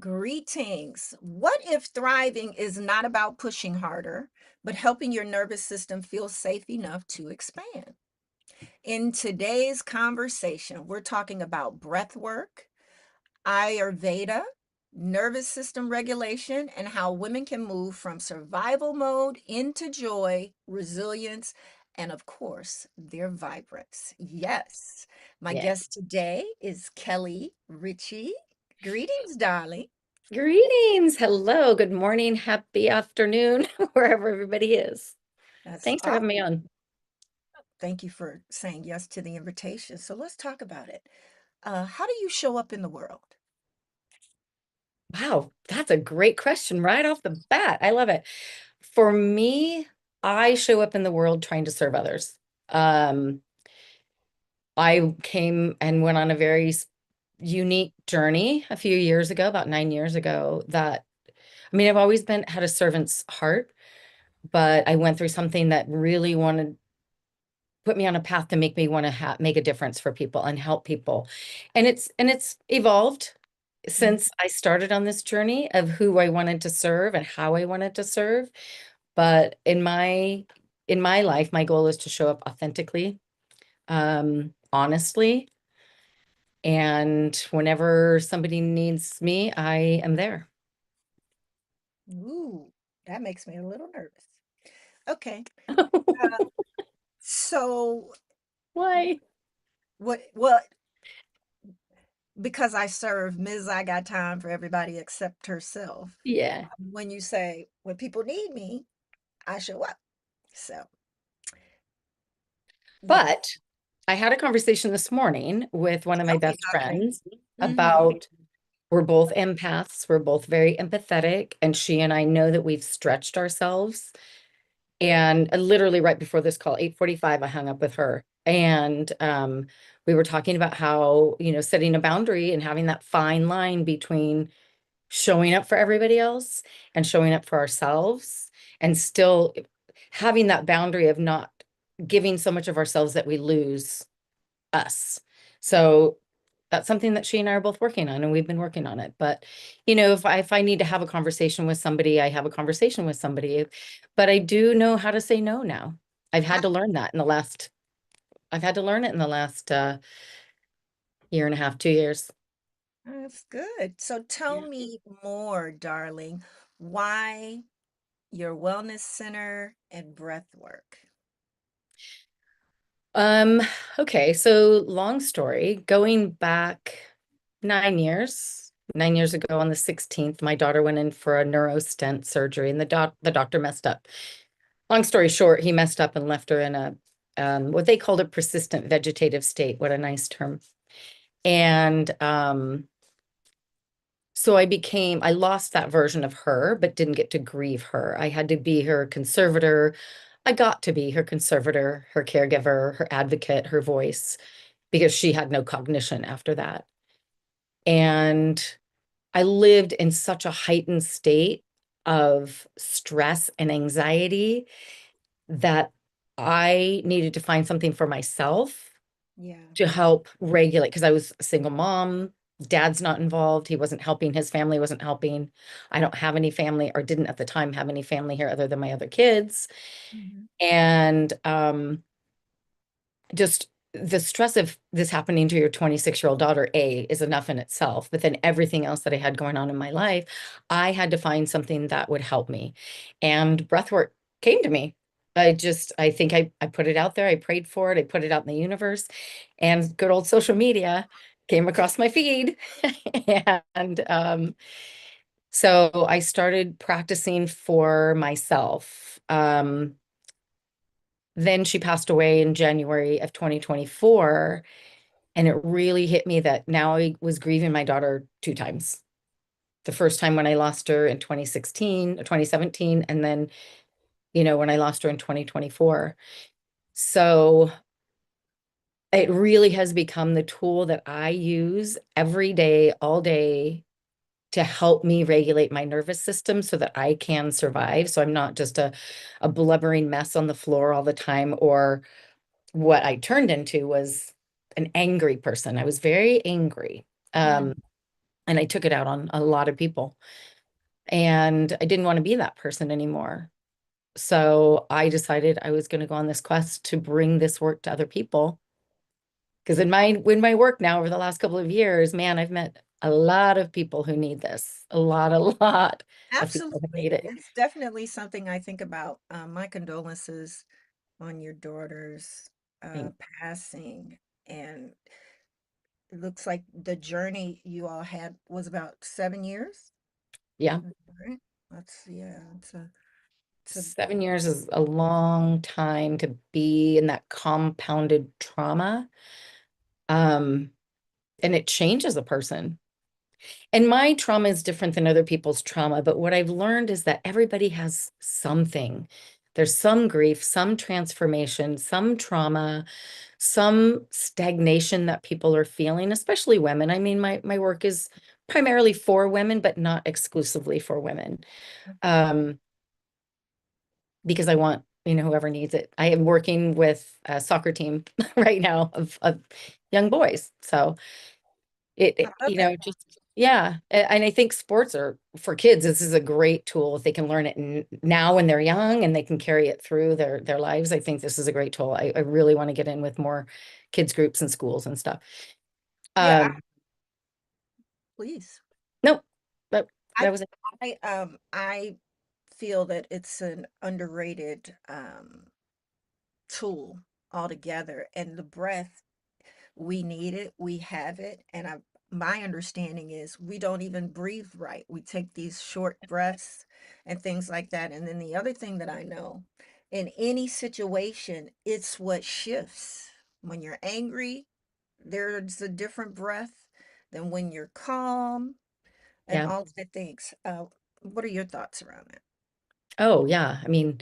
Greetings. What if thriving is not about pushing harder, but helping your nervous system feel safe enough to expand? In today's conversation, we're talking about breath work, Ayurveda, nervous system regulation, and how women can move from survival mode into joy, resilience, and of course, their vibrance. Yes, my Yeah. guest today is Kelly Ritchie. Greetings, darling. Greetings. Hello. Good morning. Happy afternoon, wherever everybody is. That's Thanks for having me awesome. on. Thank you for saying yes to the invitation. So let's talk about it. How do you show up in the world? Wow, that's a great question right off the bat. I love it. For me, I show up in the world trying to serve others. Um, I came and went on a very unique journey a few years ago, about 9 years ago, I've always had a servant's heart, but I went through something that really put me on a path to make me want to make a difference for people and help people. And it's evolved Mhm. since I started on this journey of who I wanted to serve and how I wanted to serve. But in my life, my goal is to show up authentically, honestly, and whenever somebody needs me, I am there. Ooh, that makes me a little nervous. Okay. Uh, so Why? what because I serve Ms. I got time for everybody except herself. Yeah. When you say when people need me, I show up. So yes. But I had a conversation this morning with one of my Tell me best about it. friends Hmm. about we're both empaths. We're both very empathetic. And she and I know that we've stretched ourselves. And literally right before this call, 8:45, I hung up with her. And we were talking about how, setting a boundary and having that fine line between showing up for everybody else and showing up for ourselves, and still having that boundary of not giving so much of ourselves that we lose us. So that's something that she and I are both working on, and we've been working on it. But if I need to have a conversation with somebody, I have a conversation with somebody. But I do know how to say no now. I've had to learn that in the last. I've had to learn it in the last year and a half, 2 years. That's good. So tell Yeah. me more, darling, why your wellness center and breath work? Um, okay, so long story, going back 9 years, 9 years ago on the 16th, my daughter went in for a neuro stent surgery and the doctor messed up. Long story short, he messed up and left her in a what they called a persistent vegetative state. What a nice term. And so I lost that version of her, but didn't get to grieve her. I had to be her conservator. I got to be her conservator, her caregiver, her advocate, her voice, because she had no cognition after that. And I lived in such a heightened state of stress and anxiety that I needed to find something for myself Yeah. to help regulate, because I was a single mom. Dad's not involved. He wasn't helping. His family wasn't helping. I don't have any family, or didn't at the time have any family here other than my other kids. Mhm. And just the stress of this happening to your 26-year-old daughter, A, is enough in itself. But then everything else that I had going on in my life, I had to find something that would help me. And breathwork came to me. I think I put it out there. I prayed for it. I put it out in the universe. And good old social media came across my feed. And so I started practicing for myself. Then she passed away in January of 2024. And it really hit me that now I was grieving my daughter two times. The first time when I lost her in 2016, 2017, and then, when I lost her in 2024. So it really has become the tool that I use every day, all day, to help me regulate my nervous system so that I can survive. So I'm not just a blubbering mess on the floor all the time, or what I turned into was an angry person. I was very angry. Mm. Um, and I took it out on a lot of people. And I didn't want to be that person anymore. So I decided I was going to go on this quest to bring this work to other people. Because in my work now over the last couple of years, man, I've met a lot of people who need this. A lot of people who need Absolutely. it. It's definitely something I think about. My condolences on your daughter's passing. And it looks like the journey you all had was about 7 years. Yeah. Right? Yeah, it's a 7 years is a long time to be in that compounded trauma. Um, and it changes a person. And my trauma is different than other people's trauma, but what I've learned is that everybody has something. There's some grief, some transformation, some trauma, some stagnation that people are feeling, especially women. I mean, my work is primarily for women, but not exclusively for women. Um, because I want, whoever needs it. I am working with a soccer team right now of young boys. So I love that. just, yeah. And I think sports are for kids. This is a great tool if they can learn it now when they're young and they can carry it through their lives. I think this is a great tool. I really want to get in with more kids groups and schools and stuff. Yeah, Um, please. no, but I that was it. I feel that it's an underrated tool altogether. And the breath, we need it, we have it. And my understanding is we don't even breathe right. We take these short breaths and things like that. And then the other thing that I know, in any situation, it's what shifts. When you're angry, there's a different breath than when you're calm and Yeah. all of the things. What are your thoughts around that? Oh, yeah. I mean,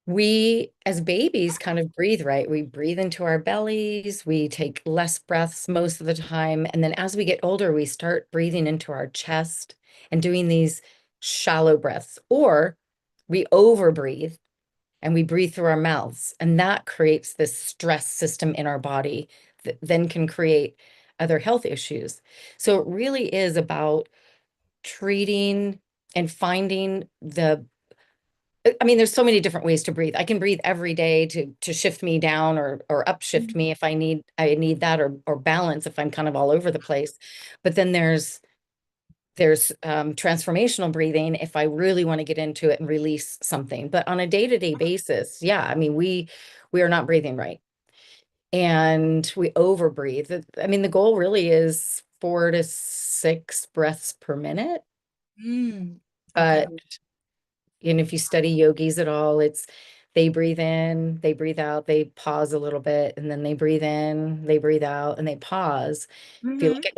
we as babies kind of breathe right. We breathe into our bellies. We take less breaths most of the time. And then as we get older, we start breathing into our chest and doing these shallow breaths, or we overbreathe and we breathe through our mouths. And that creates this stress system in our body that then can create other health issues. So it really is about treating and finding I mean, there's so many different ways to breathe. I can breathe every day to shift me down or upshift Mhm. me if I need that or balance if I'm kind of all over the place. But then there's transformational breathing if I really want to get into it and release something. But on a day-to-day basis, yeah, I mean, we are not breathing right. And we overbreathe. I mean, the goal really is 4 to 6 breaths per minute. Okay. But And if you study yogis at all, it's they breathe in, they breathe out, they pause a little bit, and then they breathe in, they breathe out, and they pause. If you look Hmm. at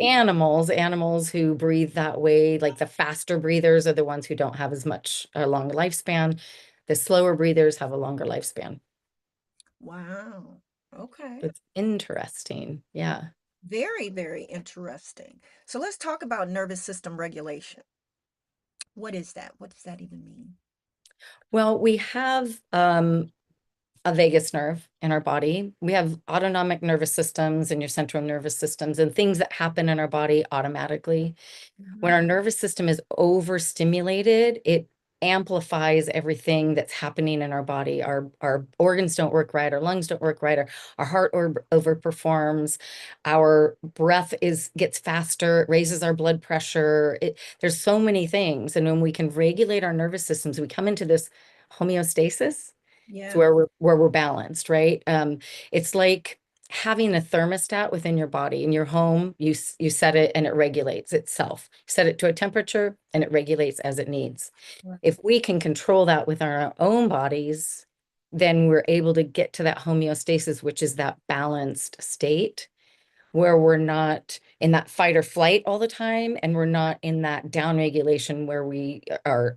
animals who breathe that way, like the faster breathers are the ones who don't have as much a long lifespan. The slower breathers have a longer lifespan. Wow. Okay. It's interesting. Yeah. Very, very interesting. So let's talk about nervous system regulation. What is that? What does that even mean? Well, we have a vagus nerve in our body. We have autonomic nervous systems and your central nervous systems and things that happen in our body automatically. When our Mhm. nervous system is overstimulated, it amplifies everything that's happening in our body. Our organs don't work right, our lungs don't work right, our heart overperforms, our breath gets faster, it raises our blood pressure. There's so many things. And when we can regulate our nervous systems, we come into this homeostasis. It's Yeah. where we're balanced, right? It's like having a thermostat within your body. In your home, you set it and it regulates itself. You set it to a temperature and it regulates as it needs. Right. If we can control that with our own bodies, then we're able to get to that homeostasis, which is that balanced state where we're not in that fight or flight all the time, and we're not in that down regulation where we are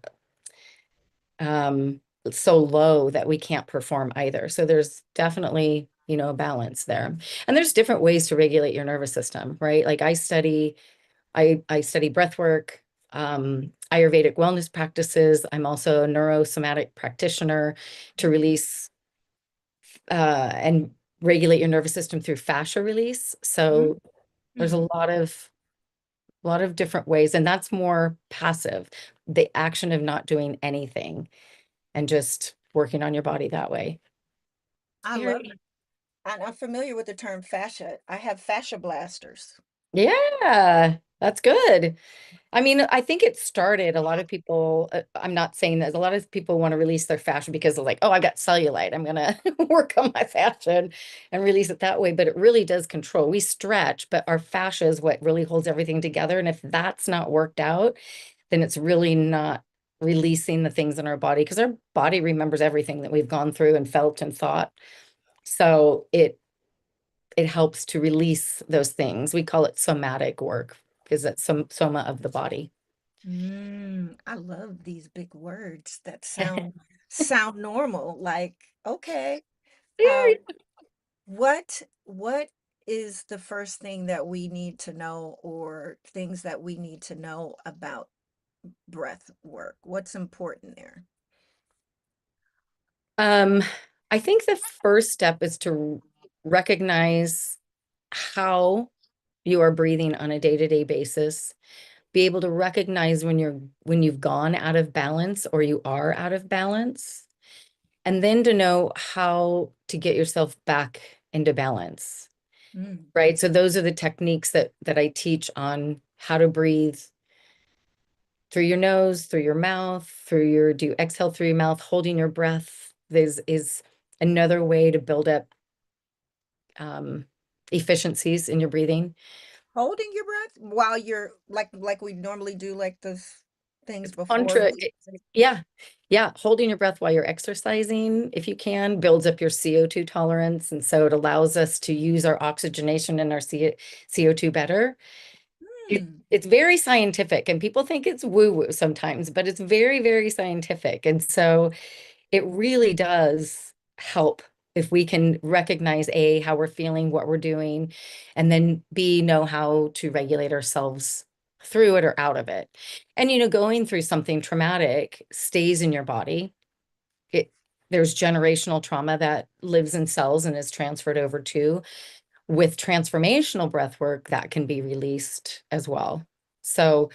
um, so low that we can't perform either. So there's definitely, a balance there. And there's different ways to regulate your nervous system, right? Like I study breathwork, Ayurvedic wellness practices. I'm also a neurosomatic practitioner to release and regulate your nervous system through fascia release. So there's a Mm-hmm. lot of a lot of different ways. And that's more passive, the action of not doing anything and just working on your body that way. I love Very, it. And I'm familiar with the term fascia. I have fascia blasters. yeah, that's good. I mean, I think it started a lot of people. I'm not saying that a lot of people want to release their fascia because they're like, oh, I got cellulite. I'm gonna work on my fascia and release it that way. But it really does control. We stretch, but our fascia is what really holds everything together. And if that's not worked out, then it's really not releasing the things in our body because our body remembers everything that we've gone through and felt and thought. So it helps to release those things. We call it somatic work because it's some soma of the body. I love these big words that sound normal. Like, okay, uh, Very. what is the first thing that we need to know, or things that we need to know about breath work? What's important there? Um, I think the first step is to recognize how you are breathing on a day-to-day basis. Be able to recognize when you've gone out of balance or you are out of balance, and then to know how to get yourself back into balance. Mm. Right? So those are the techniques that I teach on how to breathe through your nose, through your mouth, through your do you exhale through your mouth, holding your breath. This is another way to build up efficiencies in your breathing. Holding your breath while you're like we normally do, like things It's before contra, we. yeah, yeah. Holding your breath while you're exercising, if you can, builds up your CO2 tolerance. And so it allows us to use our oxygenation and our CO2 better. Hmm. It's very scientific, and people think it's woo-woo sometimes, but it's very, very scientific. And so it really does help if we can recognize A, how we're feeling, what we're doing, and then B, know how to regulate ourselves through it or out of it. And, going through something traumatic stays in your body. It, there's generational trauma that lives in cells and is transferred over too. With transformational breath work, that can be released as well. So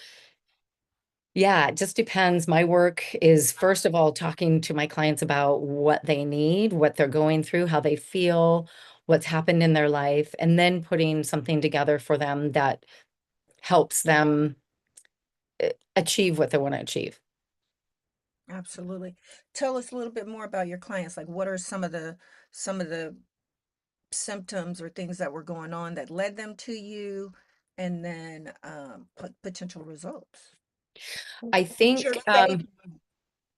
yeah, it just depends. My work is, first of all, talking to my clients about what they need, what they're going through, how they feel, what's happened in their life, and then putting something together for them that helps them achieve what they want to achieve. Absolutely. Tell us a little bit more about your clients. Like, what are some of the symptoms or things that were going on that led them to you, and then potential results. I What's your think favorite?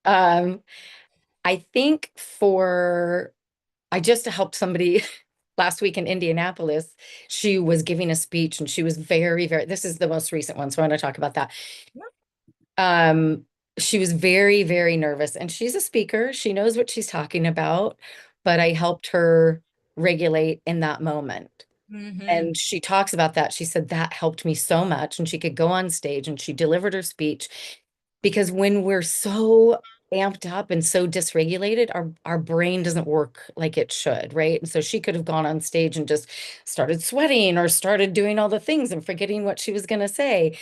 um I think for I just helped somebody last week in Indianapolis. She was giving a speech and she was very, very, this is the most recent one, so I want to talk about that. Um, she was very, very nervous and she's a speaker. She knows what she's talking about, but I helped her regulate in that moment. Mm-hmm. And she talks about that. She said that helped me so much. And she could go on stage and she delivered her speech because when we're so amped up and so dysregulated, our brain doesn't work like it should, right? And so she could have gone on stage and just started sweating or started doing all the things and forgetting what she was going to say.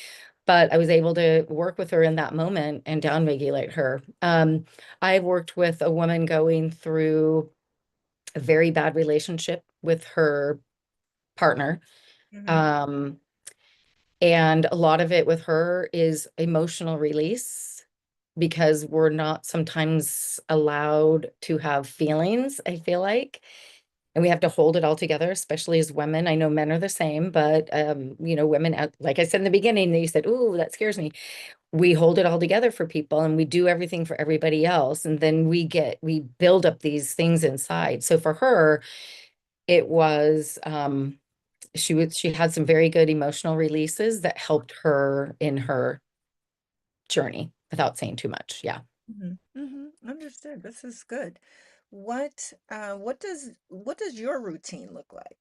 But I was able to work with her in that moment and downregulate her. I've worked with a woman going through a very bad relationship with her partner. Mm-hmm. Um, and a lot of it with her is emotional release because we're not sometimes allowed to have feelings, I feel like. And we have to hold it all together, especially as women. I know men are the same, but women, like I said in the beginning, you said, "Ooh, that scares me." We hold it all together for people and we do everything for everybody else. And then we build up these things inside. So for her, it was she had some very good emotional releases that helped her in her journey without saying too much. Yeah. Mm-hmm. Mm-hmm. Understood. This is good. What does your routine look like?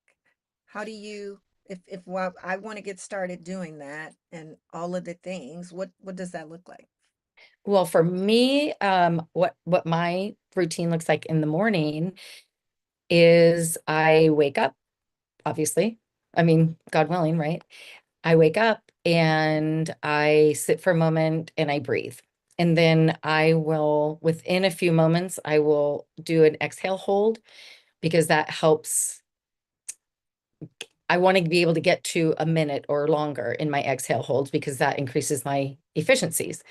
How do you, if well, I want to get started doing that and all of the things, what does that look like? Well, for me, what my routine looks like in the morning is I wake up, obviously. I mean, God willing, right? I wake up and I sit for a moment and I breathe. And then I will, within a few moments, I will do an exhale hold because that helps. I want to be able to get to a minute or longer in my exhale holds because that increases my efficiencies.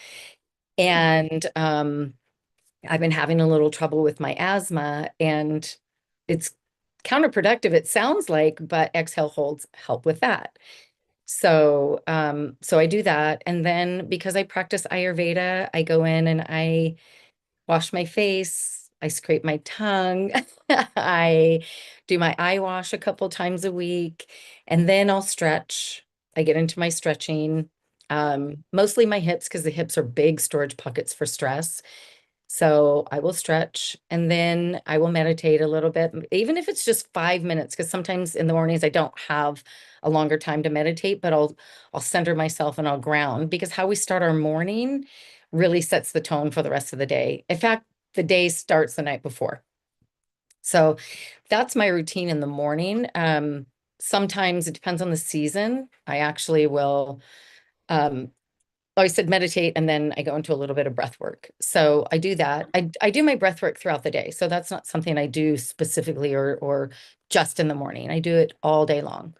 Hmm. And I've been having a little trouble with my asthma, and it's counterproductive, it sounds like, but exhale holds help with that. So I do that. And then because I practice Ayurveda, I go in and I wash my face, I scrape my tongue, I do my eye wash a couple times a week, and then I'll stretch. I get into my stretching, mostly my hips because the hips are big storage pockets for stress. So I will stretch and then I will meditate a little bit, even if it's just 5 minutes, because sometimes in the mornings I don't have a longer time to meditate, but I'll center myself and I'll ground because how we start our morning really sets the tone for the rest of the day. In fact, the day starts the night before. So that's my routine in the morning. Sometimes it depends on the season. I actually will um, oh, I said meditate and then I go into a little bit of breath work. So I do that. I do my breath work throughout the day. So that's not something I do specifically or just in the morning. I do it all day long.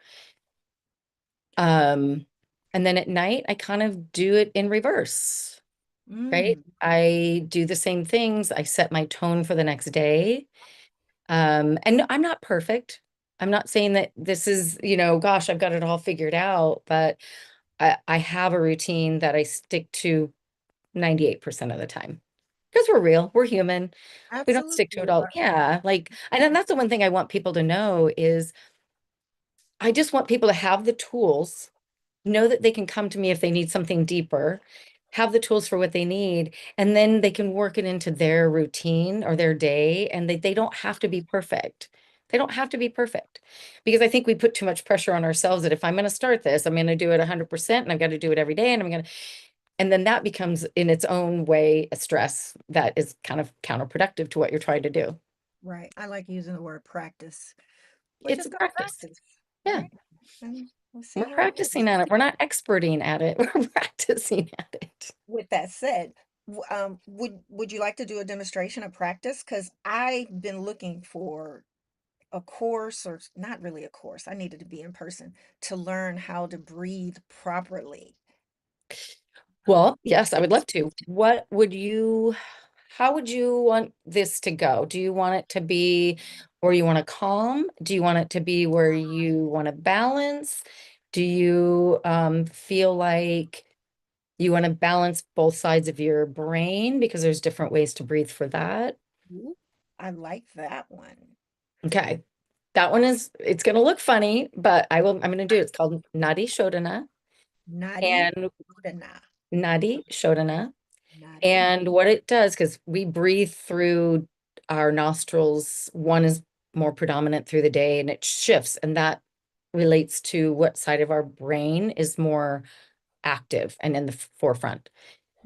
Um, and then at night I kind of do it in reverse, right? Mm, I do the same things. I set my tone for the next day. And I'm not perfect. I'm not saying that this is, gosh, I've got it all figured out, but I have a routine that I stick to 98% of the time. Because we're real, we're human. We don't stick to absolutely. it all. Yeah, like, and then that's the one thing I want people to know is I just want people to have the tools, know that they can come to me if they need something deeper, have the tools for what they need, and then they can work it into their routine or their day, and they don't have to be perfect. They don't have to be perfect because I think we put too much pressure on ourselves that if I'm going to start this, I'm going to do it 100% and I've got to do it every day and I'm going to and then that becomes in its own way a stress that is kind of counterproductive to what you're trying to do. Right. I like using the word practice. We're It's just a going to practice. practice. Yeah. Right. And we'll see We're how it practicing goes. at it. We're not experting at it. We're practicing at it. With that said, would you like to do a demonstration of practice? Because I've been looking for a course, or not really a course. I needed to be in person to learn how to breathe properly. Well, yes, I would love to. How would you want this to go? Do you want it to be where you want to calm? Do you want it to be where you want to balance? Do you feel like you want to balance both sides of your brain because there's different ways to breathe for that? Ooh, I like that one. Okay. That one it's going to look funny, but I'm going to do it. It's called Nadi Shodhana Nadi and Shodhana. Nadi Shodhana. Nadi. And what it does, because we breathe through our nostrils, one is more predominant through the day and it shifts, and that relates to what side of our brain is more active and in the forefront.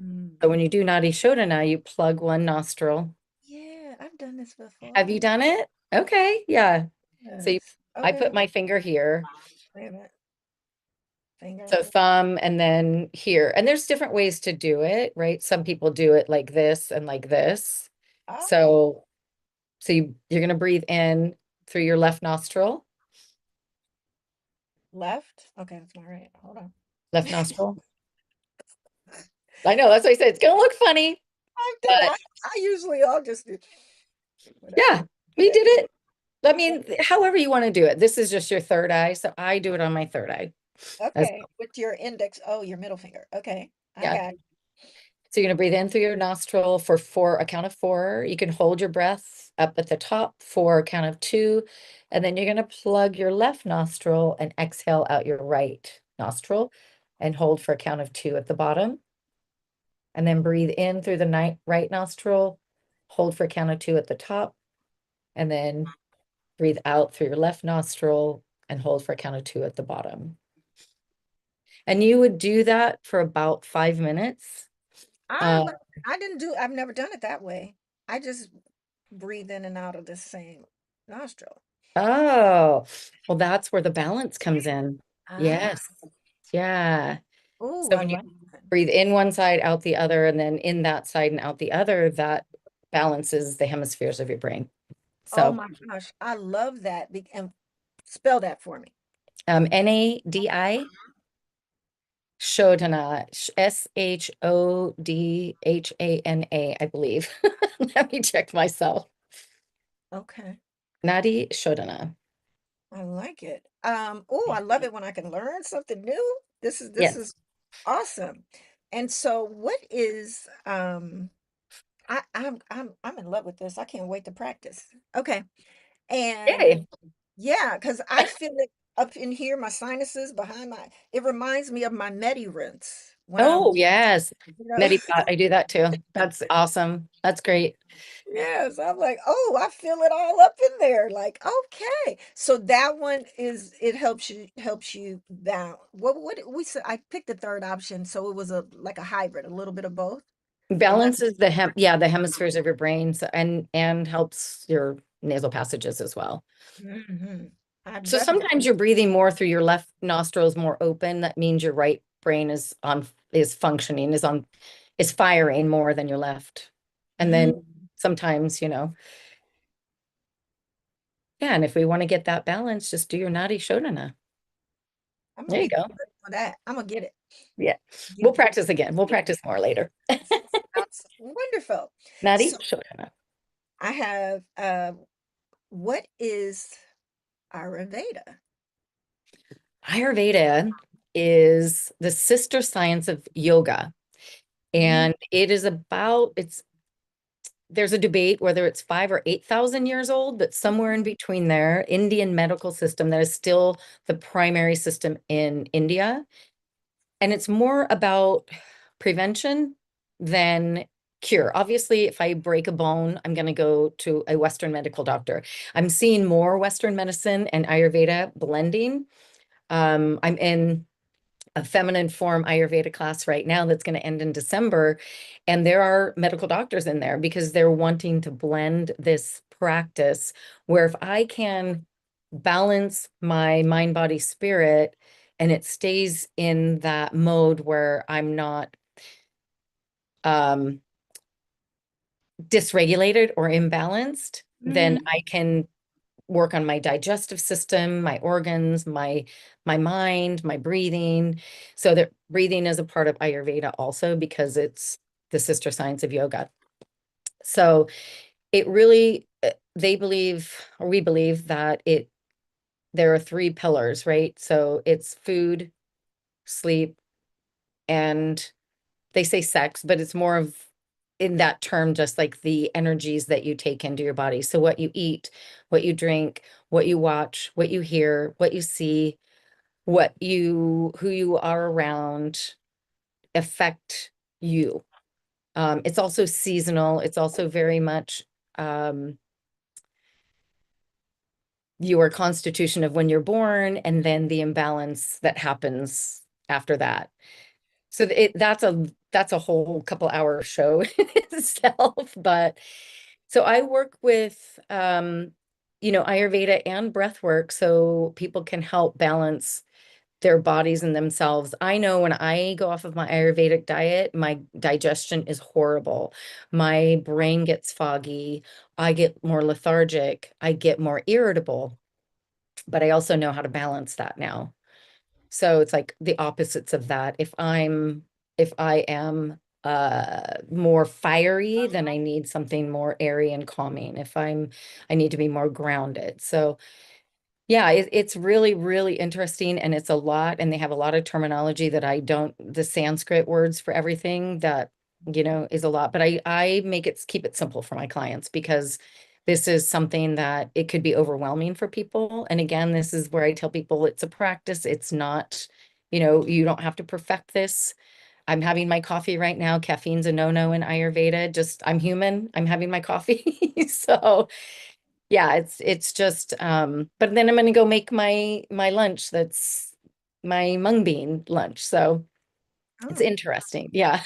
Mm. So when you do Nadi Shodhana, you plug one nostril. Yeah, I've done this Have you before. done it? Okay, yeah. So Yes. I Okay. put my finger here. Wait a minute. Finger. So thumb and then here. And there's different ways to do it, right? Some people do it like this and like this. Oh, So you're gonna breathe in through your left nostril, left. Okay, that's my right. Hold on. left nostril. I know, that's what I said. It's gonna look funny, I've done but I usually I'll just do whatever. yeah, we Okay. did it. I mean, however you want to do it. This is just your third eye. So I do it on my third eye. As Okay. With your index. Oh, your middle finger. Okay. I yeah. got it. So you're going to breathe in through your nostril for four, a count of four. You can hold your breath up at the top for a count of two. And then you're going to plug your left nostril and exhale out your right nostril and hold for a count of two at the bottom. And then breathe in through the right nostril, hold for a count of two at the top. And then breathe out through your left nostril and hold for a count of two at the bottom. And you would do that for about 5 minutes. I Uh, like I didn't do I've never done it that way. I just breathe in and out of the same nostril. Oh, well, that's where the balance comes in. Ah, Yes. Yeah. Oh, So I when you like that. breathe in one side, out the other, and then in that side and out the other, that balances the hemispheres of your brain. Oh So my gosh, I love that. And spell that for me. NADI, Shodhana, Shodhana, I believe. Let me check myself. Okay. Nadi Shodhana. I like it. Oh, I love it when I can learn something new. This Yes. is awesome. And so what is I'm in love with this. I can't wait to practice. Okay. And Yay. yeah, because I feel it up in here, my sinuses behind my it reminds me of my Medi rinse when I'm, Oh, yes. you know. Medipot. I do that too. That's awesome. That's great. Yes, I'm like, oh, I feel it all up in there. Like, okay. So that one is it helps you down. What we said I picked the third option, so it was a like a hybrid, a little bit of both. Am I Balances the hemispheres of your brain and helps your nasal passages as well. Mhm. I So definitely sometimes you're breathing more through your left nostrils more open. That means your right brain is functioning, is firing more than your left. And then mm, sometimes, yeah, and if we want to get that balance, just do your Nadi Shodhana. I'm gonna There you be go. good for that. I'm gonna get it. Yeah. Get We'll it. practice again. We'll practice more later. Sounds wonderful. Nadi So Shodhana. I have what is Ayurveda? Ayurveda is the sister science of yoga. Mm, And there's a debate whether it's 5 or 8,000 years old, but somewhere in between there, Indian medical system that is still the primary system in India. And it's more about prevention than cure. Obviously, if I break a bone, I'm going to go to a Western medical doctor. I'm seeing more Western medicine and Ayurveda blending. I'm in a feminine form Ayurveda class right now that's going to end in December. And there are medical doctors in there because they're wanting to blend this practice where if I can balance my mind, body, spirit, and it stays in that mode where I'm not um, dysregulated or imbalanced, then mm, I can work on my digestive system, my organs, my mind, my breathing. So that breathing is a part of Ayurveda also because it's the sister science of yoga. So it really they believe or we believe that there are three pillars, right? So it's food, sleep, and they say sex, but it's more of in that term, just like the energies that you take into your body. So what you eat, what you drink, what you watch, what you hear, what you see, who you are around affect you. It's also seasonal. It's also very much um, your constitution of when you're born and then the imbalance that happens after that. So that's a whole couple hour show in itself. But so I work with Ayurveda and breathwork so people can help balance their bodies and themselves. I know when I go off of my Ayurvedic diet, my digestion is horrible. My brain gets foggy. I get more lethargic. I get more irritable. But I also know how to balance that now. So it's like the opposites of that. If I am more fiery, then I need something more airy and calming. I need to be more grounded. So yeah, it's really, really interesting and it's a lot, and they have a lot of terminology that the Sanskrit words for everything that, is a lot, but I keep it simple for my clients because this is something that it could be overwhelming for people. And again, this is where I tell people it's a practice. It's not, you don't have to perfect this. I'm having my coffee right now. Caffeine's a no-no in Ayurveda. Just, I'm human. I'm having my coffee. So yeah, it's just but then I'm gonna go make my lunch that's my mung bean lunch. So it's oh. interesting. Yeah.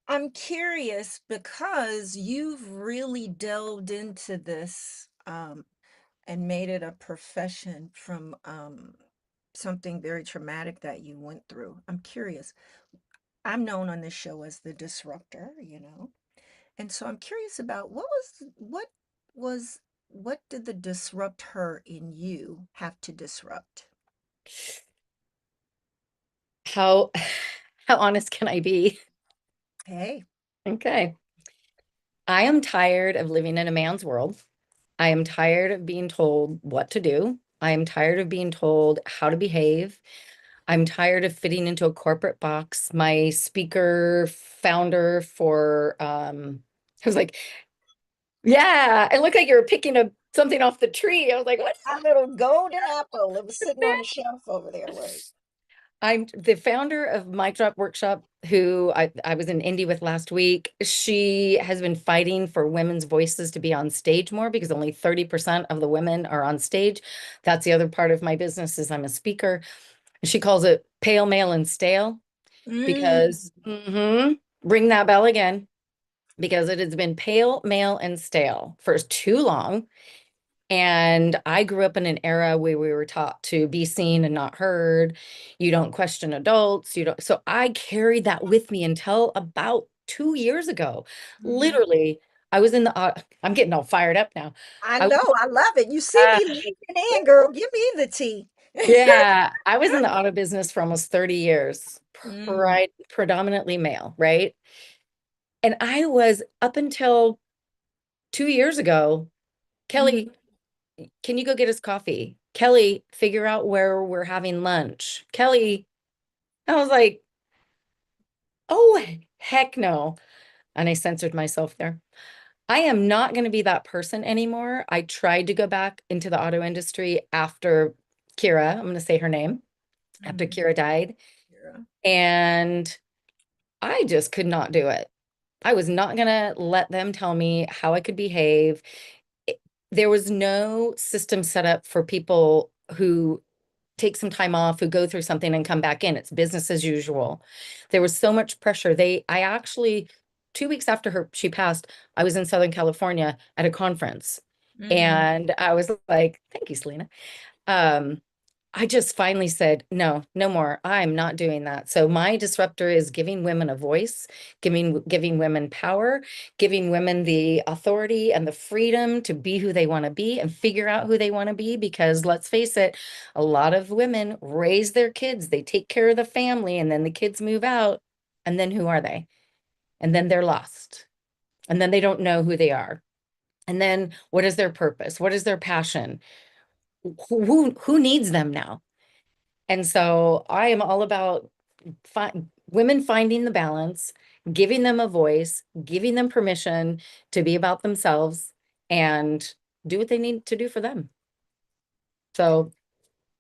I'm curious because you've really delved into this and made it a profession from something very traumatic that you went through. I'm curious. I'm known on this show as the disruptor, you know. And so I'm curious about was what did the disrupt her in you have to disrupt? How how honest can I be? Hey. Okay. I am tired of living in a man's world. I am tired of being told what to do. I am tired of being told how to behave. I'm tired of fitting into a corporate box. My speaker founder for I was like, yeah, it looked like you were picking up something off the tree. I was like, what? A little golden apple. It was sitting on the shelf over there, right? I'm the founder of Mic Drop Workshop, who I was in Indy with last week. She has been fighting for women's voices to be on stage more because only 30% of the women are on stage. That's the other part of my business is I'm a speaker. She calls it pale, male, and stale Mm, because ring that bell again because it has been pale, male, and stale for too long. And I grew up in an era where we were taught to be seen and not heard. You don't question adults. You don't. So I carried that with me until about 2 years ago. mhm. Literally, I was in the, I'm getting all fired up now. I I was, know, I love it. You see uh, me leaning in, girl. Give me the tea. yeah, I was in the auto business for almost 30 years, Mm, predominantly male, right? And I was up until 2 years ago, mhm, Kelly, can you go get us coffee? Kelly, figure out where we're having lunch. Kelly, I was like, oh, heck no. And I censored myself there. I am not going to be that person anymore. I tried to go back into the auto industry after Kira, I'm going to say her name, after mhm. Kira died. Yeah. And I just could not do it. I was not going to let them tell me how I could behave. It- There was no system set up for people who take some time off, who go through something and come back in. It's business as usual. There was so much pressure. I actually, 2 weeks after she passed, I was in Southern California at a conference. Mhm. And I was like, thank you, Selena. Um, I just finally said, no, no more. I'm not doing that. So my disruptor is giving women a voice, giving women power, giving women the authority and the freedom to be who they want to be and figure out who they want to be. Because let's face it, a lot of women raise their kids, they take care of the family, and then the kids move out. And then who are they? And then they're lost. And then they don't know who they are. And then what is their purpose? What is their passion? Who needs them now? And so I am all about women finding the balance, giving them a voice, giving them permission to be about themselves and do what they need to do for them. So,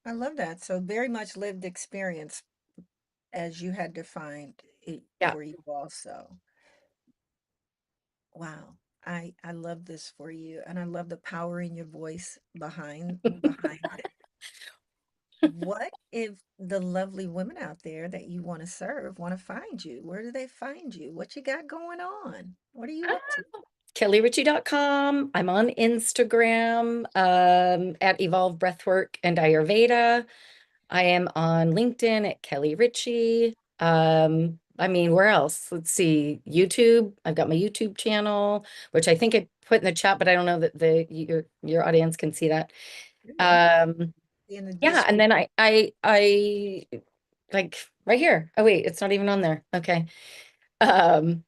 I love that. So very much lived experience as you had defined it yeah. for you also. Wow. I love this for you and I love the power in your voice behind it. What if the lovely women out there that you want to serve want to find you? Where do they find you? What you got going on? What are you up to? KellyRitchie.com. I'm on Instagram at Evolve Breathwork and Ayurveda. I am on LinkedIn at Kelly Ritchie. I mean, where else? Let's see. YouTube. I've got my YouTube channel, which I think I put in the chat, but I don't know that your audience can see that. You know, Um, in the yeah, and description. then I like right here. Oh wait, it's not even on there. Okay. Um,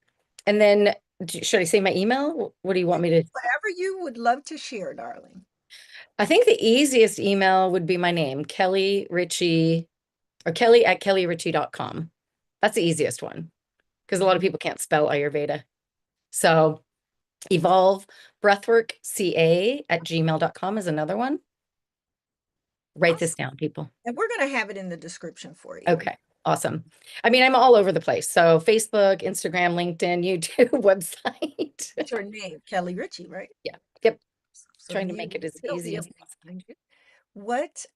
and then should I say my email? What do you want me to? Whatever you would love to share, darling. I think the easiest email would be my name, Kelly Ritchie, or Kelly at kellyritchie.com. That's the easiest one because a lot of Mhm. people can't spell Ayurveda. So evolve breathwork ca at gmail.com is another one. Write this Awesome. down, people. And we're going to have it in the description for you. Okay, awesome. I mean, I'm all over the place. So Facebook, Instagram, LinkedIn, YouTube, website. What's your name? Kelly Ritchie, right? Yeah, yep. So Trying to you make it as it'll easy be able as to possible. find you. What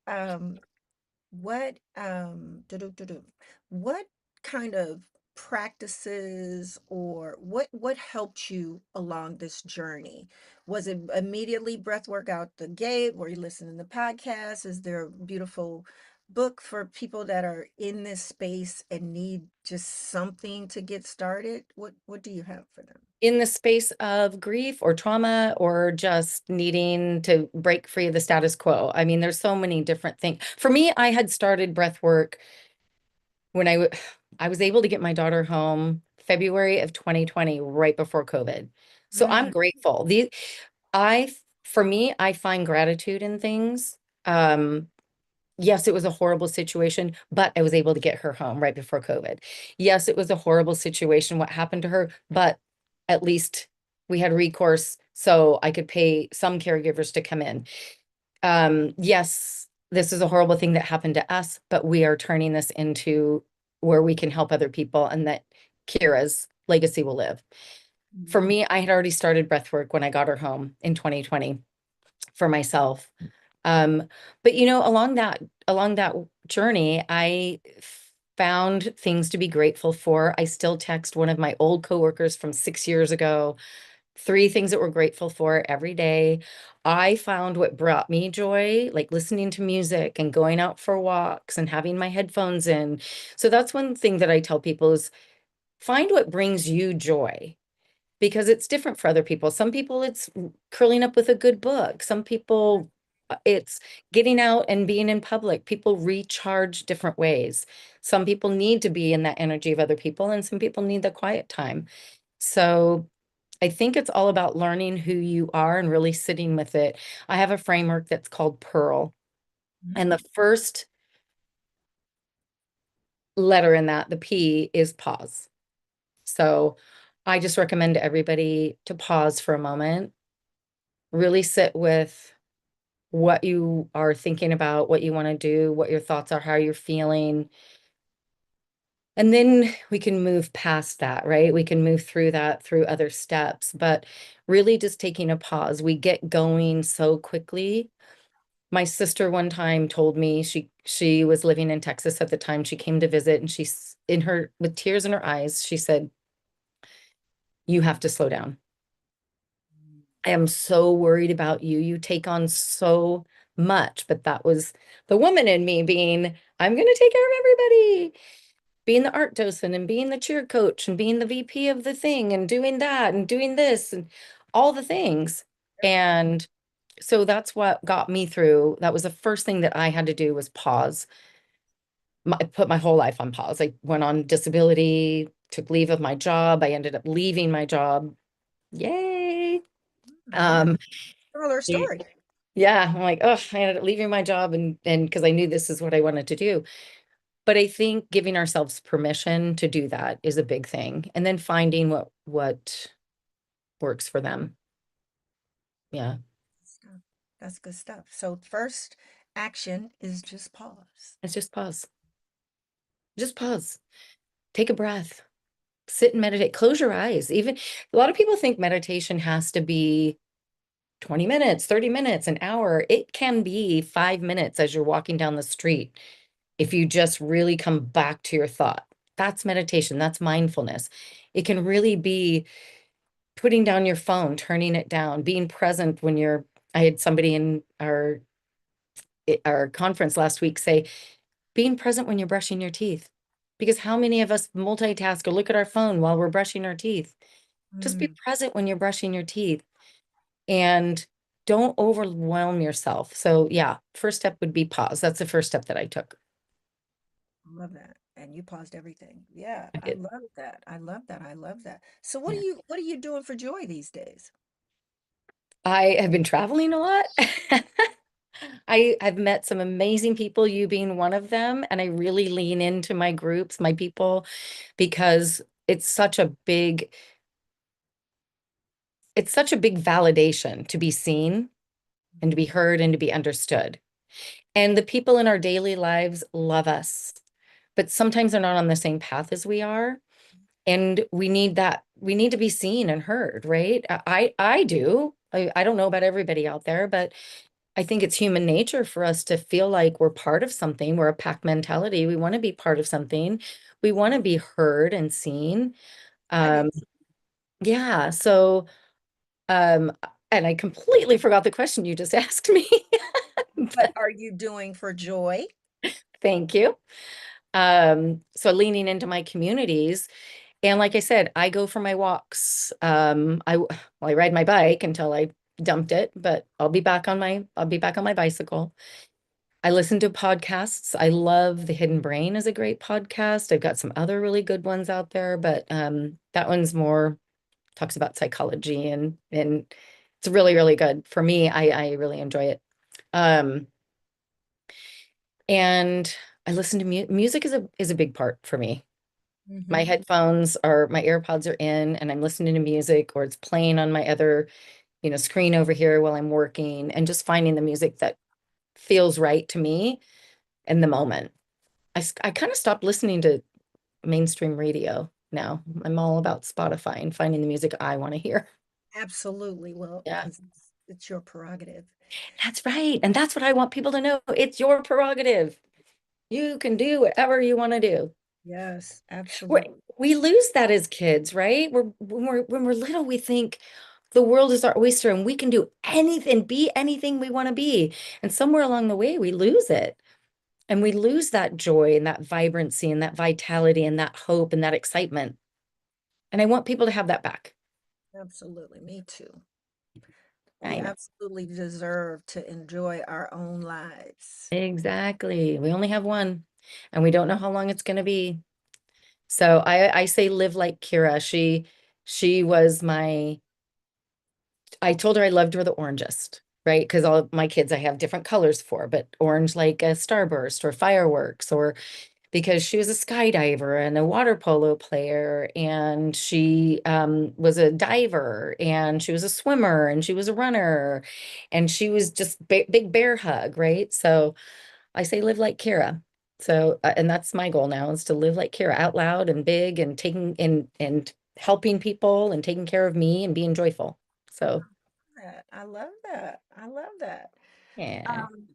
doo-doo-doo-doo. What kind of practices or what helped you along this journey? Was it immediately breath work out the gate? Were you listening to podcasts? Is there a beautiful book for people that are in this space and need just something to get started? What do you have for them? In the space of grief or trauma or just needing to break free of the status quo. I mean, there's so many different things. For me, I had started breath work when I was able to get my daughter home February of 2020, right before COVID. So I'm Mm, grateful. I, for me, I find gratitude in things. Um, yes, it was a horrible situation, but I was able to get her home right before COVID. Yes, it was a horrible situation, what happened to her, but at least we had recourse so I could pay some caregivers to come in. Yes, this is a horrible thing that happened to us, but we are turning this into where we can help other people and that Kira's legacy will live. For mm, me, I had already started breath work when I got her home in 2020 for myself. Um, but along that journey, I found things to be grateful for. I still text one of my old coworkers from 6 years ago, three things that we're grateful for every day. I found what brought me joy, like listening to music and going out for walks and having my headphones in. So that's one thing that I tell people is find what brings you joy because it's different for other people. Some people it's curling up with a good book. Some people it's getting out and being in public. People recharge different ways. Some people need to be in that energy of other people, and some people need the quiet time. So I think it's all about learning who you are and really sitting with it. I have a framework that's called Pearl, and the mm. first letter in that, the P, is pause. So I just recommend to everybody to pause for a moment, really sit with what you are thinking about, what you want to do, what your thoughts are, how you're feeling. And then we can move past that, right? We can move through that through other steps, but really just taking a pause. We get going so quickly. My sister one time told me she was living in Texas at the time. She came to visit and she's in her with tears in her eyes. She said, "You have to slow down. I am so worried about you. You take on so much." But that was the woman in me being, I'm going to take care of everybody, being the art docent and being the cheer coach and being the VP of the thing and doing that and doing this and all the things. And so that's what got me through. That was the first thing that I had to do was pause. I put my whole life on pause. I went on disability, took leave of my job. I ended up leaving my job. Yay. Yeah, Um, tell her story. Yeah, I'm like, oh, I ended up leaving my job and because I knew this is what I wanted to do. But I think giving ourselves permission to do that is a big thing. And then finding what works for them. Yeah. Stuff. That's good stuff. So first action is just pause. It's just pause. Just pause. Take a breath. Sit and meditate. Close your eyes. Even a lot of people think meditation has to be 20 minutes, 30 minutes, an hour. It can be 5 minutes as you're walking down the street. If you just really come back to your thought, that's meditation, that's mindfulness. It can really be putting down your phone, turning it down, being present when you're. I had somebody in our conference last week say, being present when you're brushing your teeth. Because how many of us multitask or look at our phone while we're brushing our teeth? Just be Mm, present when you're brushing your teeth and don't overwhelm yourself. So, yeah, first step would be pause. That's the first step that I took. love that. And you paused everything. Yeah, I I did. love that. I love that. I love that. So Yeah. what are you doing for joy these days? I have been traveling a lot. I've met some amazing people, you being one of them, and I really lean into my groups, my people, because it's such a big validation to be seen and to be heard and to be understood. And the people in our daily lives love us, but sometimes they're not on the same path as we are. And we need to be seen and heard, right? I do. I don't know about everybody out there, but I think it's human nature for us to feel like we're part of something. We're a pack mentality. We want to be part of something. We want to be heard and seen. I do. Um, yeah. So, um, and I completely forgot the question you just asked me. What are you doing for joy? Thank you. So leaning into my communities. And like I said, I go for my walks. I ride my bike until I dumped it, but I'll be back on my bicycle. I listen to podcasts. I love The Hidden Brain is a great podcast. I've got some other really good ones out there, but that one's more talks about psychology and it's really, really good. For me, I really enjoy it. Um, and I listen to music is a big part for me. My Hmm. headphones or my AirPods are in and I'm listening to music or it's playing on my other, screen over here while I'm working and just finding the music that feels right to me in the moment. I kind of stopped listening to mainstream radio now. I'm all about Spotify and finding the music I want to hear. Absolutely. Well, Yeah, because it's your prerogative. that's right. And that's what I want people to know. It's your prerogative. You can do whatever you want to do. Yes, We're, absolutely. we lose that as kids, right? When we're little, we think the world is our oyster and we can do anything, be anything we want to be. And somewhere along the way, we lose it. And we lose that joy and that vibrancy and that vitality and that hope and that excitement. And I want people to have that back. Absolutely. Me too. We I know. absolutely deserve to enjoy our own lives. Exactly. We only have one, and we don't know how long it's going to be. So I say live like Kira. She was my I told her I loved her the orangest, right? Because all of my kids I have different colors for, but orange like a starburst or fireworks, or because she was a skydiver and a water polo player, and she was a diver, and she was a swimmer, and she was a runner, and she was just big bear hug, right? So I say live like Kira. So, and that's my goal now is to live like Kira out loud and big and taking and helping people and taking care of me and being joyful. So, That I love that. I love that. yeah, Um,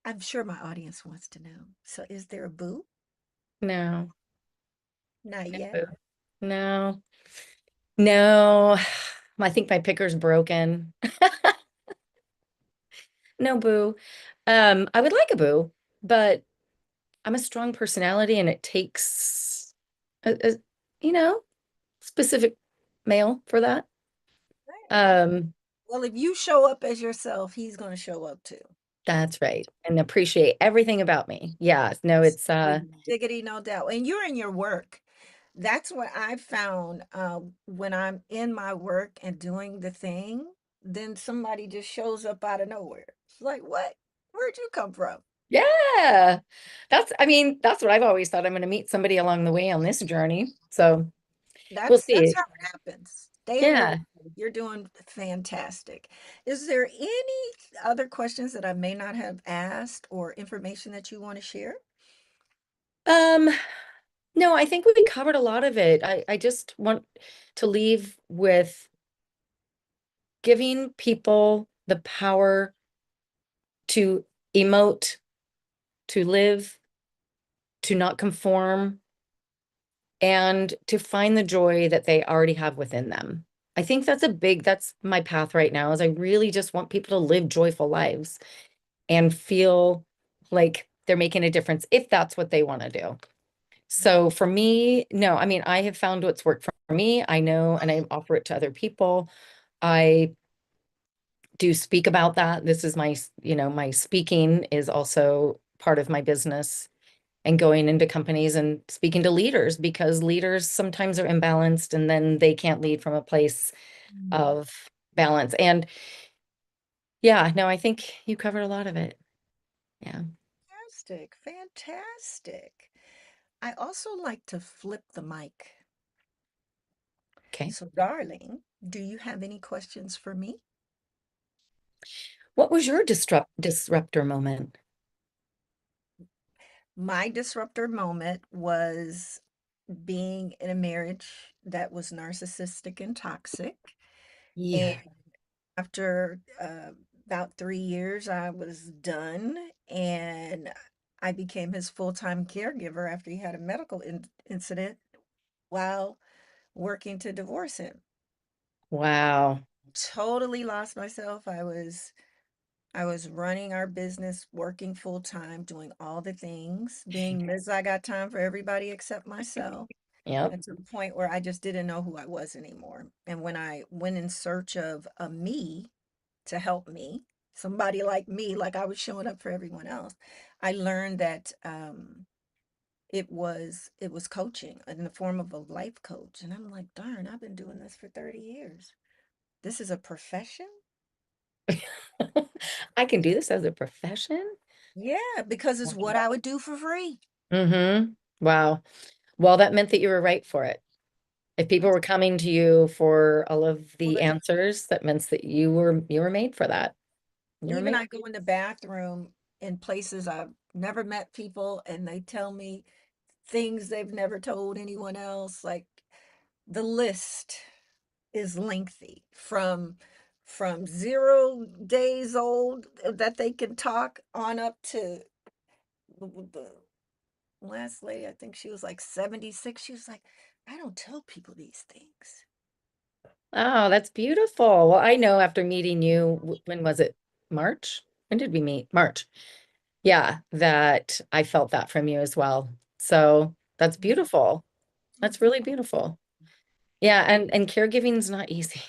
I'm sure my audience wants to know. So is there a boo? no, Not yet. no, no, no. I think my picker's broken. No boo. I would like a boo, but I'm a strong personality and it takes a specific male for that. Right. Um, Well, if you show up as yourself, he's going to show up too. That's right. And appreciate everything about me. Yeah. No, it's Diggity, no doubt. And you're in your work. That's what I found when I'm in my work and doing the thing, then somebody just shows up out of nowhere. It's like, what? Where'd you come from? yeah. That's what I've always thought. I'm going to meet somebody along the way on this journey. So we'll That's see. how it happens. Stay in your Yeah. lane. You're doing fantastic. Is there any other questions that I may not have asked or information that you want to share? Um, no, I think we covered a lot of it. I just want to leave with giving people the power to emote, to live, to not conform, and to find the joy that they already have within them. I think that's my path right now is I really just want people to live joyful lives and feel like they're making a difference if that's what they want to do. So for me, no, I have found what's worked for me. I know, and I offer it to other people. I do speak about that. This is my speaking is also part of my business and going into companies and speaking to leaders because leaders sometimes are imbalanced and then they can't lead from a place Mm. of balance. And yeah, no, I think you covered a lot of it. Yeah. Fantastic, fantastic. I also like to flip the mic. Okay. So, darling, do you have any questions for me? What was your disruptor moment? My disruptor moment was being in a marriage that was narcissistic and toxic. And Yeah. after about 3 years, I was done and I became his full-time caregiver after he had a medical incident while working to divorce him. Wow. Totally lost myself. I was I was running our business, working full time, doing all the things, being Miss I got time for everybody except myself. Yep. And to the point where I just didn't know who I was anymore. And when I went in search of a me to help me, somebody like me, like I was showing up for everyone else, I learned that it was coaching in the form of a life coach. And I'm like, darn, I've been doing this for 30 years. This is a profession? I can do this as a profession. Yeah, because it's what I would do for free. Mm-hmm. Wow. Well, that meant that you were right for it. If people That's were coming to you for all of all the the time. answers, that means that you were made for that. You were Even made. I go in the bathroom in places I've never met people and they tell me things they've never told anyone else. Like the list is lengthy from 0 days old that they can talk on up to the last lady, I think she was like 76. She was like, I don't tell people these things. Oh, that's beautiful. Well, I know after meeting you, when was it? March? When did we meet? March. Yeah, that I felt that from you as well. So that's beautiful. That's really beautiful. Yeah, and caregiving is not easy.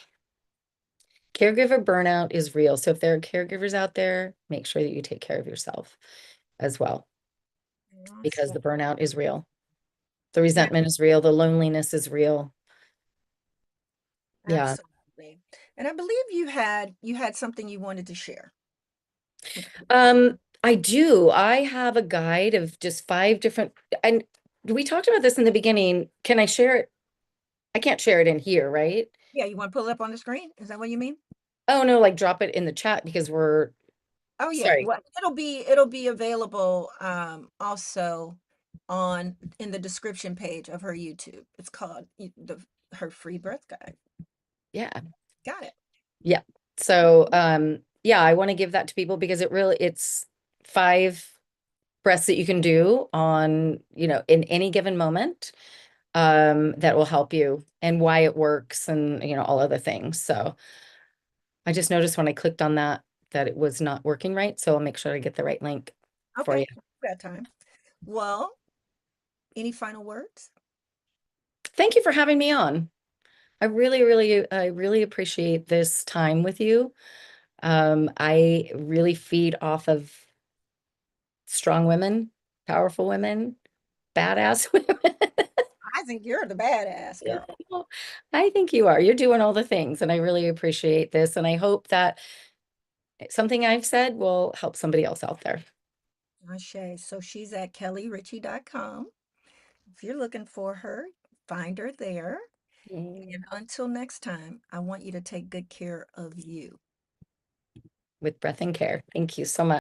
Caregiver burnout is real. So if there are caregivers out there, make sure that you take care of yourself as well, because Awesome. the burnout is real. The Yeah, resentment is real. The loneliness is real. Yeah. absolutely. And I believe you had something you wanted to share with the people. I do. I have a guide of just 5 different, and we talked about this in the beginning. Can I share it? I can't share it in here, right? Yeah, you want to pull it up on the screen? Is that what you mean? Oh no, like drop it in the chat because we're Oh yeah. sorry. Well, it'll be available also on in the description page of her YouTube. It's called her free birth guide. Yeah. Got it. Yeah. So yeah, I want to give that to people because it's 5 breaths that you can do on, in any given moment, that will help you and why it works and all other things. So I just noticed when I clicked on that it was not working right. So I'll make sure I get the right link for Okay. you. That time. Well, any final words? Thank you for having me on. I really appreciate this time with you. I really feed off of strong women, powerful women, badass women. I think you're the badass Yeah, girl. well, I think you are. You're doing all the things, and I really appreciate this. And I hope that something I've said will help somebody else out there. Ashe. So she's at kellyritchie.com. If you're looking for her, find her there. And Yay. until next time, I want you to take good care of you. With breath and care. Thank you so much.